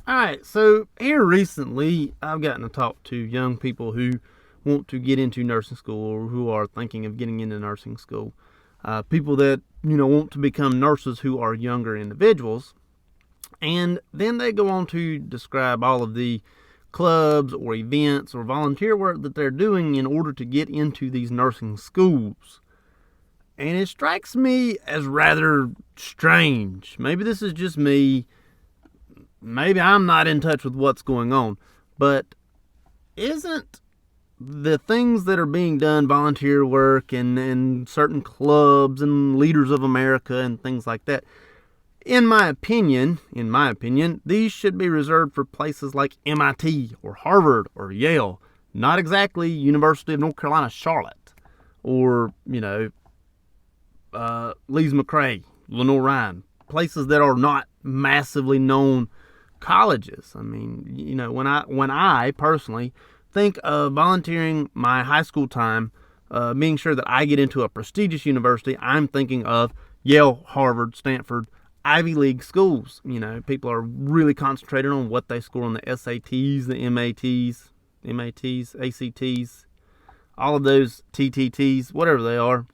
All right, so here recently, I've gotten to talk to young people who want to get into nursing school or who are thinking of getting into nursing school. People that want to become nurses who are younger individuals, and then they go on to describe all of the clubs or events or volunteer work that they're doing in order to get into these nursing schools. And it strikes me as rather strange. Maybe this is just me. Maybe I'm not in touch with what's going on. But isn't the things that are being done, volunteer work and certain clubs and Leaders of America and things like that, in my opinion, these should be reserved for places like MIT or Harvard or Yale, not exactly University of North Carolina, Charlotte, or, Lees McRae, Lenoir-Rhyne, places that are not massively known colleges. I mean, when I personally think of volunteering my high school time, being sure that I get into a prestigious university, I'm thinking of Yale, Harvard, Stanford, Ivy League schools. People are really concentrated on what they score on the SATs, the MATs, ACTs, all of those TTTs, whatever they are.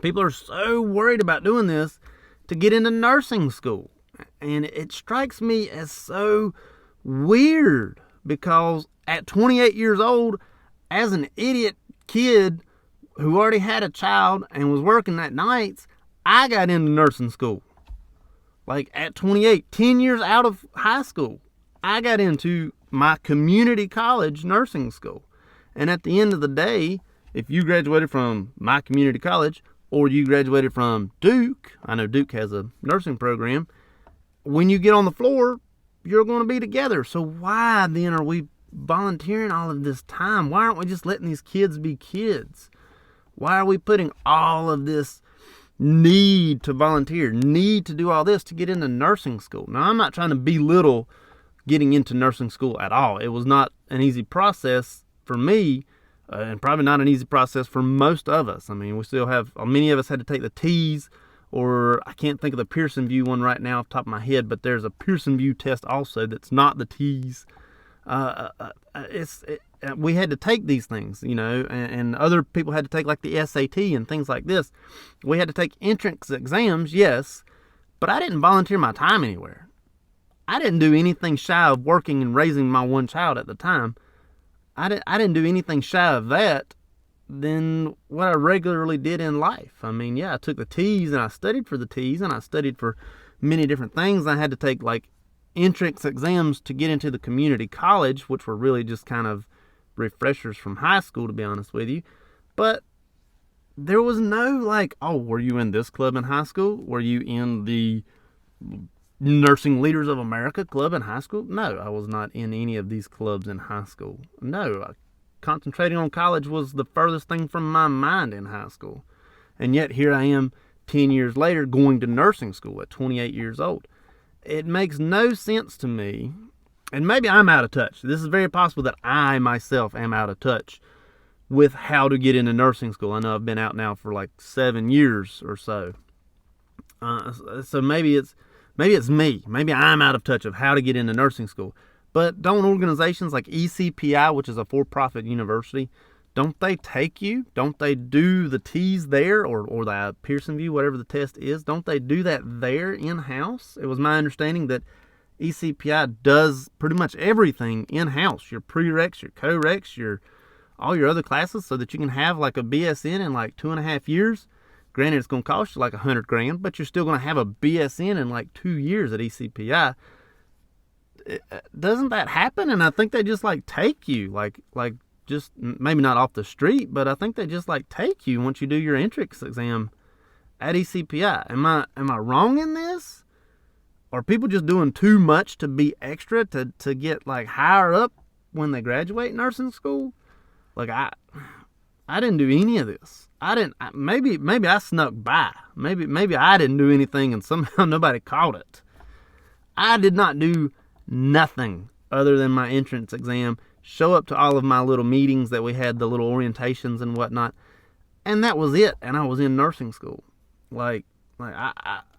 People are so worried about doing this to get into nursing school. And it strikes me as so weird because at 28 years old, as an idiot kid who already had a child and was working at nights, I got into nursing school. Like at 28, 10 years out of high school, I got into my community college nursing school. And at the end of the day, if you graduated from my community college or you graduated from Duke, I know Duke has a nursing program, when you get on the floor, you're going to be together. So why then are we volunteering all of this time? Why aren't we just letting these kids be kids? Why are we putting all of this need to volunteer, need to do all this to get into nursing school? Now, I'm not trying to belittle getting into nursing school at all. It was not an easy process for me, and probably not an easy process for most of us. I mean, we still have, many of us had to take the T's, or I can't think of the Pearson VUE one right now off the top of my head, but there's a Pearson VUE test also that's not the T's. We had to take these things, and other people had to take like the SAT and things like this. We had to take entrance exams, yes, but I didn't volunteer my time anywhere. I didn't do anything shy of working and raising my one child at the time. I didn't do anything shy of that than what I regularly did in life. I mean, yeah, I took the T's and I studied for the T's and I studied for many different things. I had to take like entrance exams to get into the community college, which were really just kind of refreshers from high school, to be honest with you. But there was no like, oh, were you in this club in high school? Were you in the Nursing Leaders of America club in high school? No, I was not in any of these clubs in high school. No, concentrating on college was the furthest thing from my mind in high school. And yet here I am 10 years later going to nursing school at 28 years old. It makes no sense to me, and maybe I'm out of touch. This is very possible that I myself am out of touch with how to get into nursing school. I know I've been out now for like 7 years or so. So maybe it's me. Maybe I'm out of touch of how to get into nursing school. But don't organizations like ECPI, which is a for-profit university, don't they take you? Don't they do the T's there or the Pearson VUE, whatever the test is? Don't they do that there in-house? It was my understanding that ECPI does pretty much everything in-house. Your prereqs, your co-reqs, all your other classes, so that you can have like a BSN in like 2.5 years. Granted, it's going to cost you like $100,000, but you're still going to have a BSN in like 2 years at ECPI. Doesn't that happen? And I think they just like take you, like just maybe not off the street, but I think they just like take you once you do your entrance exam at ECPI. Am I wrong in this? Are people just doing too much to be extra to get like higher up when they graduate nursing school? Like I didn't do any of this. Maybe I snuck by. Maybe I didn't do anything and somehow nobody caught it. I did not do nothing other than my entrance exam, show up to all of my little meetings that we had, the little orientations and whatnot, and that was it. And I was in nursing school.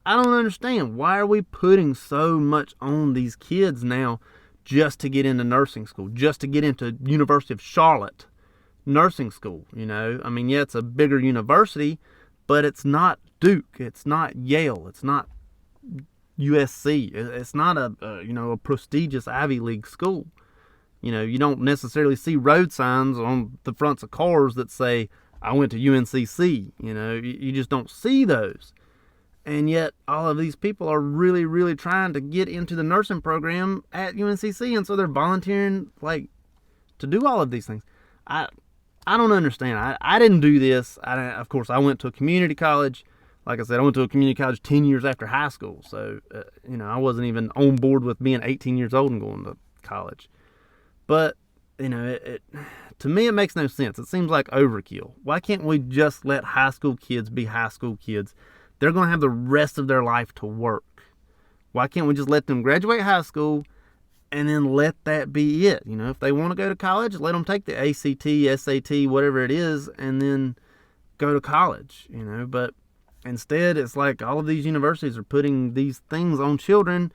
I don't understand. Why are we putting so much on these kids now just to get into nursing school, just to get into University of Charlotte nursing school? You know, I mean, yeah, it's a bigger university, but it's not Duke, it's not Yale, it's not USC, it's not a prestigious Ivy League school. You know, you don't necessarily see road signs on the fronts of cars that say, I went to UNCC. You know, you just don't see those. And yet all of these people are really, really trying to get into the nursing program at UNCC. And so they're volunteering, like, to do all of these things. I don't understand. I didn't do this. Of course, I went to a community college. Like I said, I went to a community college 10 years after high school. So, I wasn't even on board with being 18 years old and going to college. But, to me, it makes no sense. It seems like overkill. Why can't we just let high school kids be high school kids? They're going to have the rest of their life to work. Why can't we just let them graduate high school and then let that be it? You know, if they want to go to college, let them take the ACT, SAT, whatever it is, and then go to college, But instead, it's like all of these universities are putting these things on children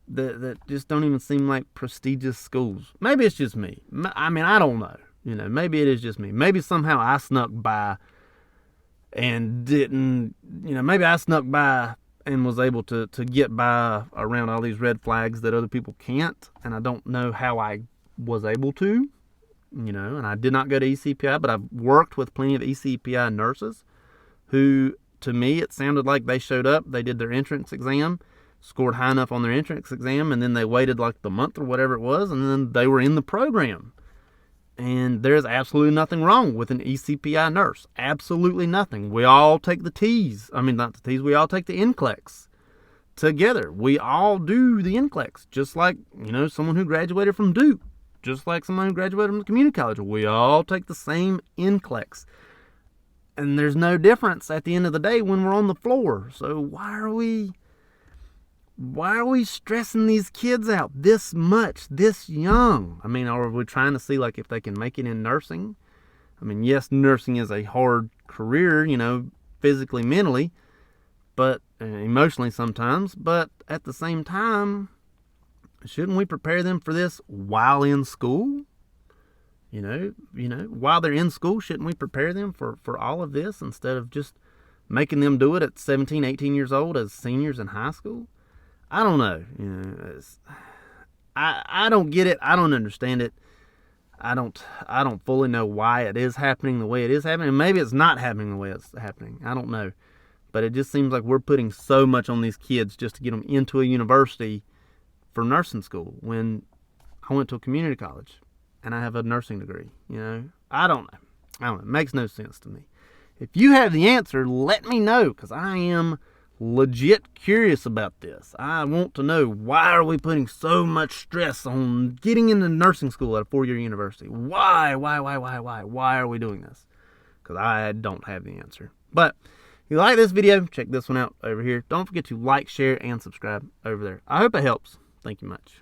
that just don't even seem like prestigious schools. Maybe it's just me. I mean, I don't know. Maybe it is just me. Maybe somehow I snuck by and didn't, maybe I snuck by and was able to get by around all these red flags that other people can't. And I don't know how I was able to, and I did not go to ECPI, but I've worked with plenty of ECPI nurses who, to me, it sounded like they showed up, they did their entrance exam, scored high enough on their entrance exam, and then they waited like the month or whatever it was, and then they were in the program. And there's absolutely nothing wrong with an ECPI nurse. Absolutely nothing. We all take the T's. I mean, not the T's. We all take the NCLEX together. We all do the NCLEX. Just like, someone who graduated from Duke. Just like someone who graduated from the community college. We all take the same NCLEX. And there's no difference at the end of the day when we're on the floor. So why are we stressing these kids out this much, this young? I mean, are we trying to see like if they can make it in nursing? I mean, yes, nursing is a hard career, physically, mentally, but emotionally sometimes. But at the same time, shouldn't we prepare them for this while in school? While they're in school, shouldn't we prepare them for all of this instead of just making them do it at 17, 18 years old as seniors in high school? I don't know. I don't get it. I don't understand it. I don't fully know why it is happening the way it is happening. And maybe it's not happening the way it's happening. I don't know. But it just seems like we're putting so much on these kids just to get them into a university for nursing school when I went to a community college and I have a nursing degree. I don't know. It makes no sense to me. If you have the answer, let me know, because I am legit curious about this. I want to know, why are we putting so much stress on getting into nursing school at a 4-year university? Why are we doing this? Because I don't have the answer. But if you like this video, check this one out over here. Don't forget to like, share, and subscribe over there. I hope it helps. Thank you much.